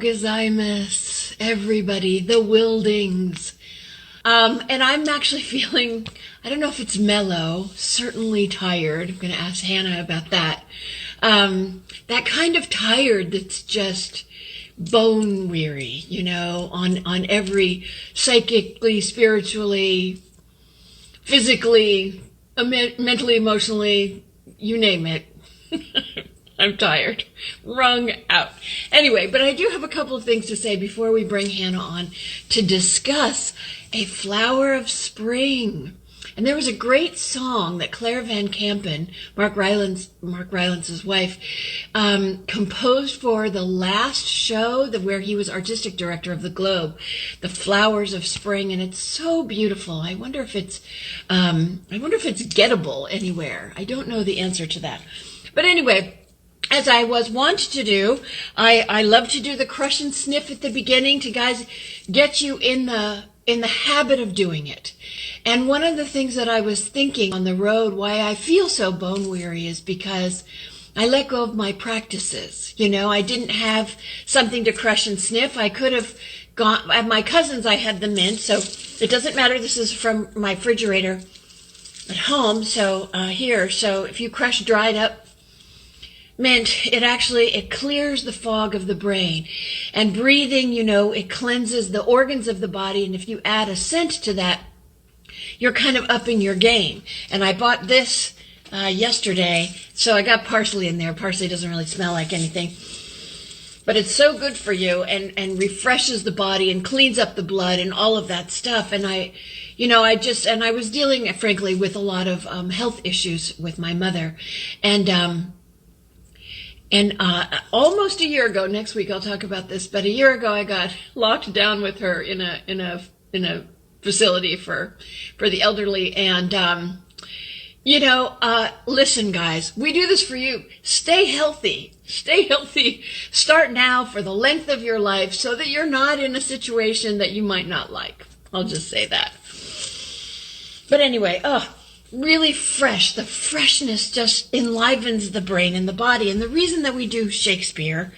gozaimasu, everybody, the Wildings. And I'm actually feeling, I don't know if it's mellow, certainly tired. I'm going to ask Hannah about that. That kind of tired that's just bone weary, on every psychically, spiritually, physically, mentally, emotionally, you name it. I'm tired, wrung out. Anyway, but I do have a couple of things to say before we bring Hannah on to discuss a flower of spring. And there was a great song that Claire Van Kampen, Mark Rylance's wife, composed for the last show where he was artistic director of the Globe, The Flowers of Spring, and it's so beautiful. I wonder if it's gettable anywhere. I don't know the answer to that. But anyway, as I was wont to do, I love to do the crush and sniff at the beginning to get you in the habit of doing it. And one of the things that I was thinking on the road, why I feel so bone weary, is because I let go of my practices. I didn't have something to crush and sniff. I could have gone, at my cousin's I had the mint, so it doesn't matter. This is from my refrigerator at home, so if you crush dried up mint, it clears the fog of the brain. And breathing, it cleanses the organs of the body. And if you add a scent to that, you're kind of upping your game. And I bought this yesterday, so I got parsley in there. Parsley doesn't really smell like anything, but it's so good for you and refreshes the body and cleans up the blood and all of that stuff. And I was dealing, frankly, with a lot of health issues with my mother. And almost a year ago, next week I'll talk about this, but a year ago I got locked down with her in a facility for the elderly. And, listen, guys, we do this for you. Stay healthy. Start now for the length of your life so that you're not in a situation that you might not like. I'll just say that. But anyway, really fresh. The freshness just enlivens the brain and the body. And the reason that we do Shakespeare,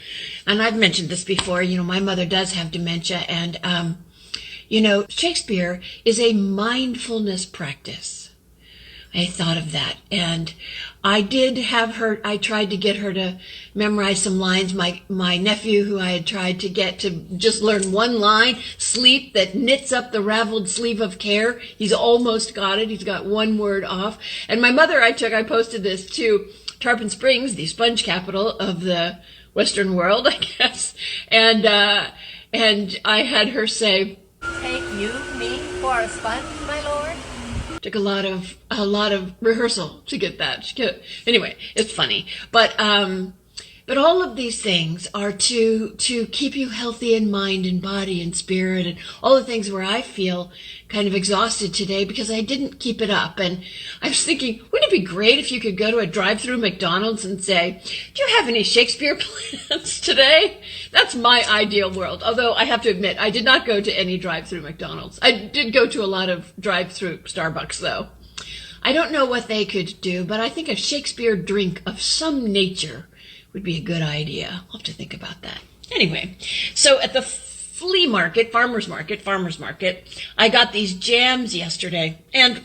and I've mentioned this before, my mother does have dementia, and, Shakespeare is a mindfulness practice. I thought of that. And I tried to get her to memorize some lines. My nephew, who I had tried to get to just learn one line, sleep that knits up the raveled sleeve of care. He's almost got it. He's got one word off. And my mother, I posted this to Tarpon Springs, the sponge capital of the Western world, I guess. And I had her say, "Take you, me, for a sponge, my lord?" Took a lot of rehearsal to get that. Anyway, it's funny, but all of these things are to keep you healthy in mind and body and spirit, and all the things where I feel kind of exhausted today because I didn't keep it up. And I was thinking, wouldn't it be great if you could go to a drive-through McDonald's and say, "Do you have any Shakespeare plans today?" That's my ideal world. Although I have to admit, I did not go to any drive-through McDonald's. I did go to a lot of drive-through Starbucks, though. I don't know what they could do, but I think a Shakespeare drink of some nature would be a good idea. I'll have to think about that. Anyway, so at the flea market, farmer's market, I got these jams yesterday, and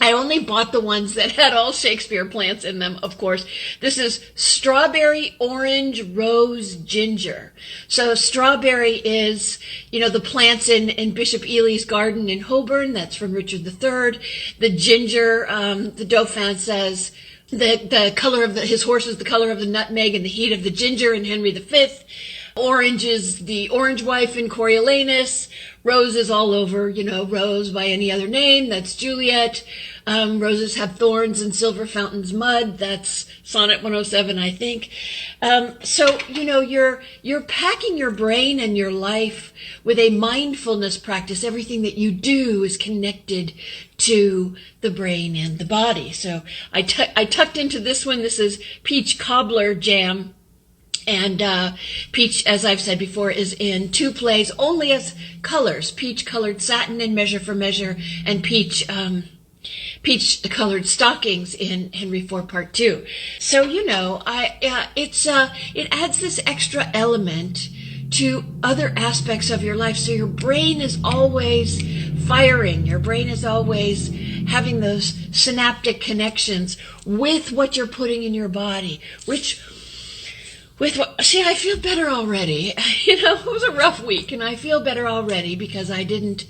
I only bought the ones that had all Shakespeare plants in them, of course. This is strawberry, orange, rose, ginger. So strawberry is, the plants in Bishop Ely's garden in Holborn. That's from Richard III. The ginger, the Dauphin says, the color of his horse is the color of the nutmeg and the heat of the ginger in Henry V. Orange is the orange wife in Coriolanus. Rose is all over, Rose by any other name. That's Juliet. Roses have thorns and silver fountains mud. That's Sonnet 107, I think. So, you're packing your brain and your life with a mindfulness practice. Everything that you do is connected to the brain and the body. So I tucked into this one. This is peach cobbler jam. And peach, as I've said before, is in two plays only as colors: peach colored satin in Measure for Measure, and peach colored stockings in Henry IV Part 2. So it adds this extra element to other aspects of your life. So your brain is always firing. Your brain is always having those synaptic connections with what you're putting in your body, see, I feel better already. It was a rough week, and I feel better already because I didn't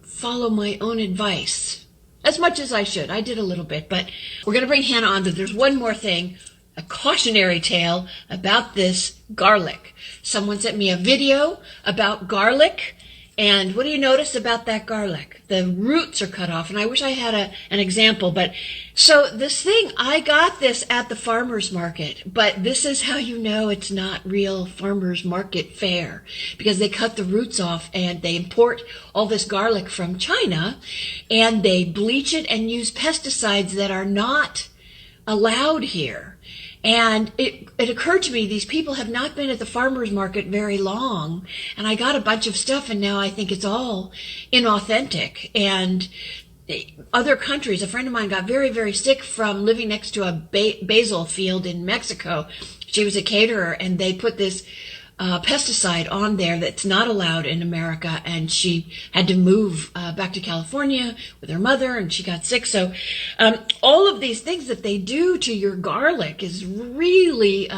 follow my own advice as much as I should. I did a little bit, but we're going to bring Hannah on. There's one more thing, a cautionary tale about this garlic. Someone sent me a video about garlic. And what do you notice about that garlic? The roots are cut off, and I wish I had an example. But so this thing, I got this at the farmer's market, but this is how you know it's not real farmer's market fare, because they cut the roots off and they import all this garlic from China, and they bleach it and use pesticides that are not allowed here. And it occurred to me, these people have not been at the farmer's market very long, and I got a bunch of stuff, and now I think it's all inauthentic. And other countries, a friend of mine got very, very sick from living next to a basil field in Mexico. She was a caterer, and they put this pesticide on there that's not allowed in America, and she had to move back to California with her mother, and she got sick. So all of these things that they do to your garlic is really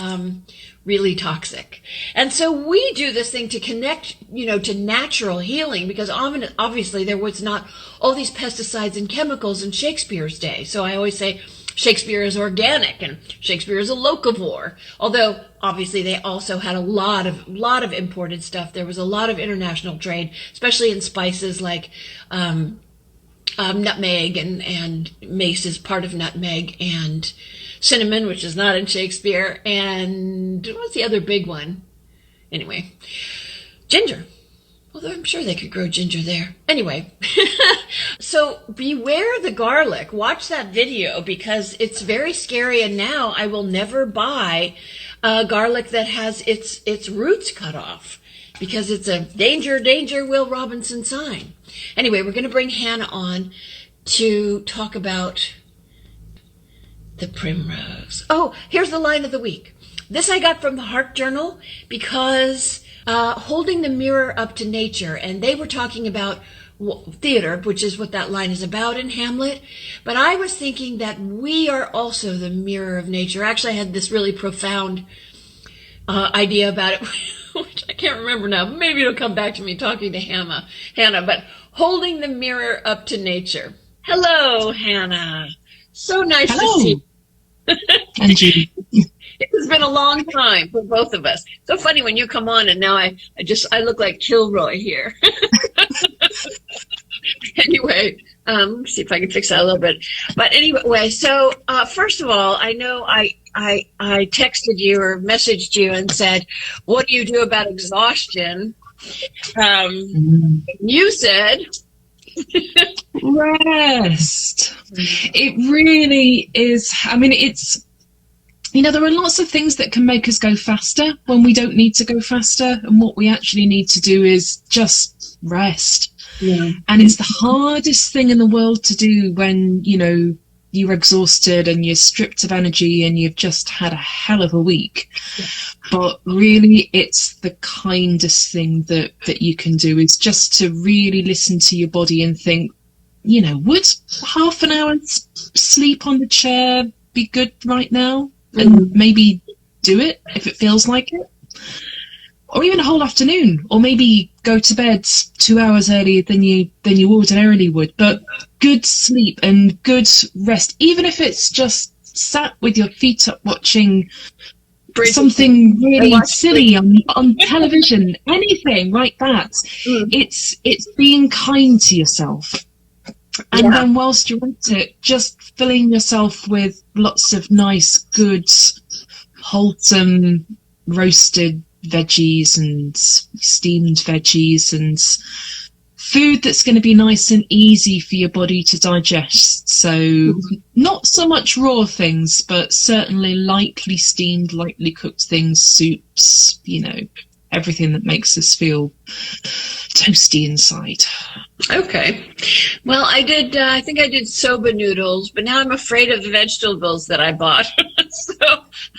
really toxic. And so we do this thing to connect, to natural healing, because obviously there was not all these pesticides and chemicals in Shakespeare's day. So I always say Shakespeare is organic and Shakespeare is a locavore. Although obviously they also had a lot of imported stuff. There was a lot of international trade, especially in spices like nutmeg, and mace is part of nutmeg, and cinnamon, which is not in Shakespeare, and what's the other big one? Anyway, ginger. Although I'm sure they could grow ginger there. Anyway, so beware the garlic. Watch that video because it's very scary, and now I will never buy garlic that has its roots cut off, because it's a danger, danger, Will Robinson sign. Anyway, we're going to bring Hannah on to talk about the primrose. Oh, here's the line of the week. This I got from the Heart Journal, because holding the mirror up to nature, and they were talking about theater, which is what that line is about in Hamlet. But I was thinking that we are also the mirror of nature. Actually, I had this really profound idea about it, which I can't remember now. Maybe it'll come back to me talking to Hannah. But holding the mirror up to nature. Hello, Hannah. So nice to see you. And Judy. It has been a long time for both of us. So funny when you come on, and now I look like Kilroy here. Anyway, let's see if I can fix that a little bit. But anyway, so first of all, I know I texted you or messaged you and said, "What do you do about exhaustion?" You said, rest. It really is. I mean, it's, there are lots of things that can make us go faster when we don't need to go faster. And what we actually need to do is just rest. Yeah. And it's the hardest thing in the world to do when, you're exhausted and you're stripped of energy and you've just had a hell of a week. Yeah. But really, it's the kindest thing that you can do, is just to really listen to your body and think, would half an hour sleep on the chair be good right now? And maybe do it if it feels like it. Or even a whole afternoon, or maybe go to bed 2 hours earlier than you ordinarily would. But good sleep and good rest, even if it's just sat with your feet up watching something really silly on television, anything like that. It's being kind to yourself. And then whilst you're at it, just filling yourself with lots of nice, good, wholesome, roasted veggies and steamed veggies and food that's going to be nice and easy for your body to digest. So not so much raw things, but certainly lightly steamed, lightly cooked things, soups, everything that makes us feel toasty inside. Okay. Well, I think I did soba noodles, but now I'm afraid of the vegetables that I bought. So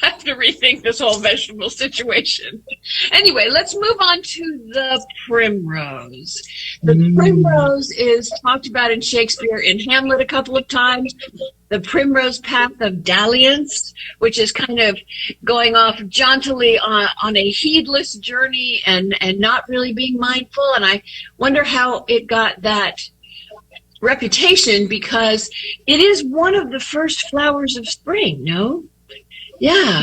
I have to rethink this whole vegetable situation. Anyway, let's move on to the primrose. The primrose is talked about in Shakespeare, in Hamlet a couple of times. The primrose path of Dalliance, which is kind of going off jauntily on a heedless journey and not really being mindful. And I wonder how it got that reputation, because it is one of the first flowers of spring, no? Yeah.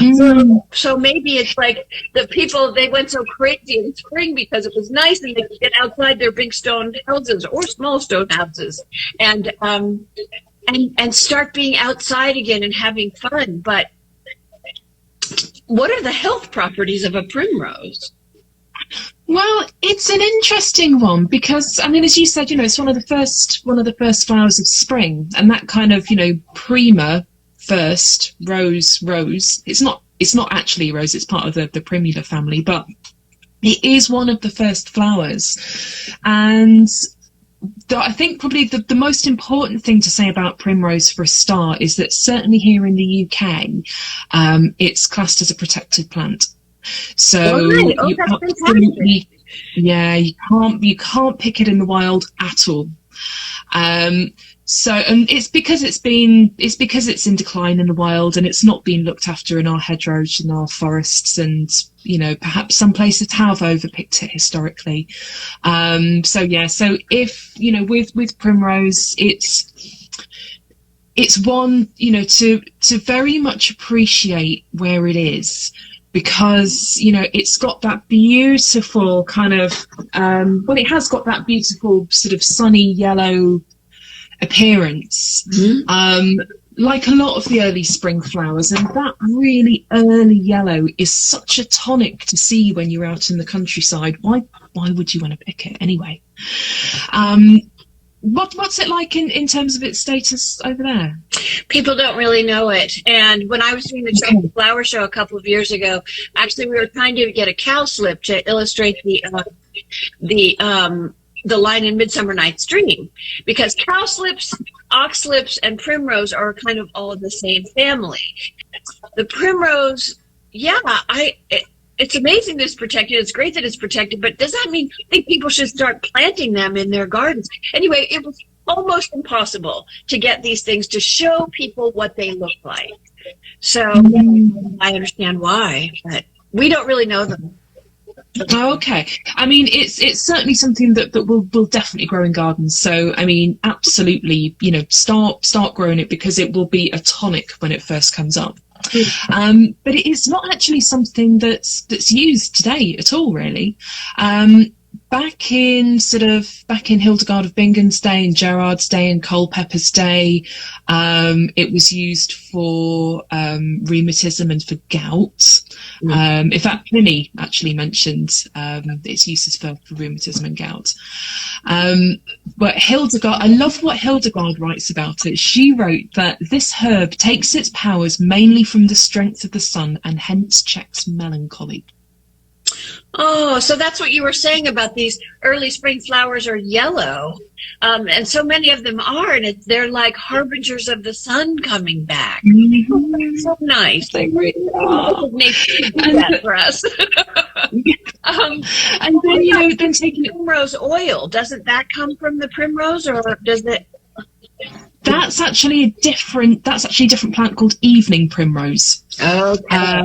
So maybe it's like the people, they went so crazy in spring because it was nice and they could get outside their big stone houses or small stone houses and start being outside again and having fun. But what are the health properties of a primrose? Well, it's an interesting one because, I mean, as you said, it's one of the first flowers of spring, and that kind of, prima first rose. It's not actually a rose. It's part of the primula family, but it is one of the first flowers. And I think probably the most important thing to say about primrose for a start is that certainly here in the UK, it's classed as a protected plant. So you absolutely, you can't pick it in the wild at all. So, and it's because it's in decline in the wild, and it's not being looked after in our hedgerows and our forests, and perhaps some places have overpicked it historically. So if with primrose, it's one to very much appreciate where it is. Because, it's got that beautiful kind of, it has got that beautiful sort of sunny yellow appearance, like a lot of the early spring flowers. And that really early yellow is such a tonic to see when you're out in the countryside. Why would you want to pick it anyway? What's it like in terms of its status over there? People don't really know it. And when I was doing the flower show a couple of years ago, actually we were trying to get a cowslip to illustrate the line in Midsummer Night's Dream, because cowslips, oxlips, and primrose are kind of all in the same family. The primrose, it's amazing that it's protected. It's great that it's protected, but does that mean I think people should start planting them in their gardens? Anyway, it was almost impossible to get these things to show people what they look like. So I understand why, but we don't really know them. Okay. I mean, it's certainly something that will definitely grow in gardens. So, I mean, absolutely, start growing it, because it will be a tonic when it first comes up. But it is not actually something that's used today at all, really. Back in Hildegard of Bingen's day, and Gerard's day, and Culpeper's day, it was used for rheumatism and for gout. In fact, Pliny actually mentioned its uses for rheumatism and gout. But Hildegard, I love what Hildegard writes about it. She wrote that this herb takes its powers mainly from the strength of the sun, and hence checks melancholy. Oh, so that's what you were saying about these early spring flowers are yellow. And so many of them are, and they're like harbingers of the sun coming back. Oh, that's so nice. They really are. Nature do that for us. And then, then taking it. Primrose oil, doesn't that come from the primrose, or does it? That's actually a different plant called evening primrose. Okay.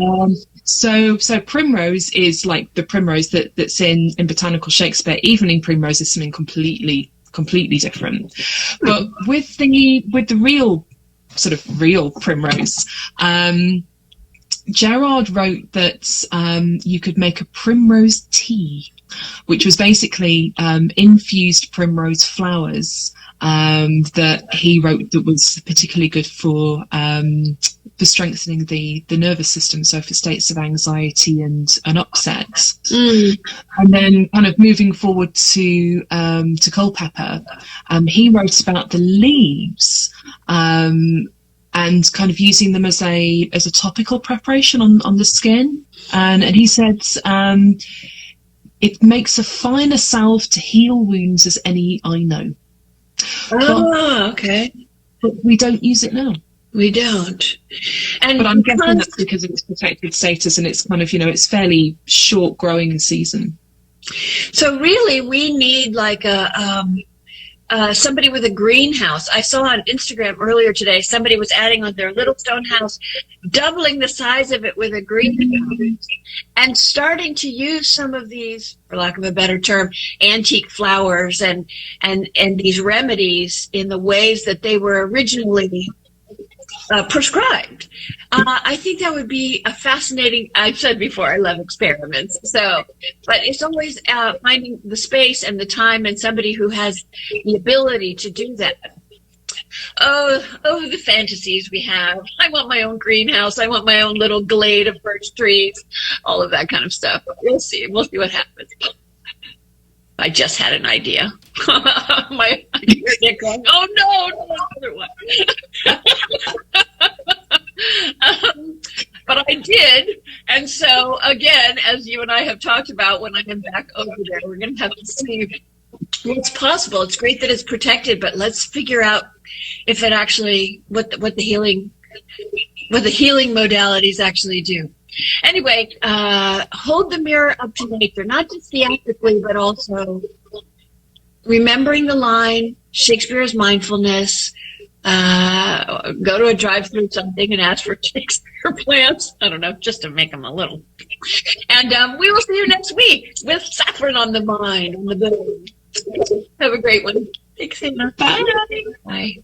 So primrose is like the primrose that's in botanical Shakespeare. Evening primrose is something completely different. But with the real primrose, Gerard wrote that you could make a primrose tea, which was basically infused primrose flowers that he wrote that was particularly good for strengthening the nervous system, so for states of anxiety and upset. And then kind of moving forward to Culpeper, he wrote about the leaves and kind of using them as a topical preparation on the skin, and he said it makes a finer salve to heal wounds as any I know. Okay. But we don't use it now. We don't. And but I'm guessing that's because of its protected status and it's kind of, it's fairly short growing season. So really, we need like somebody with a greenhouse. I saw on Instagram earlier today, somebody was adding on their little stone house, doubling the size of it with a greenhouse, and starting to use some of these, for lack of a better term, antique flowers and these remedies in the ways that they were originally prescribed. I think that would be a fascinating, I've said before, I love experiments. So, but it's always finding the space and the time and somebody who has the ability to do that. Oh, the fantasies we have. I want my own greenhouse. I want my own little glade of birch trees, all of that kind of stuff. We'll see. We'll see what happens. I just had an idea. My ideas are going, oh no, another one. But I did. And so, again, as you and I have talked about, when I am back over there, we're going to have to see what's possible. It's great that it's protected, but let's figure out if it actually, what the healing modalities actually do. Anyway, hold the mirror up to nature, not just theatrically, but also remembering the line, Shakespeare's mindfulness. Go to a drive-through something and ask for Shakespeare plants. I don't know, just to make them a little. And we will see you next week with saffron on the mind, on the boom. Have a great one. Thanks, Anna. Bye. Bye.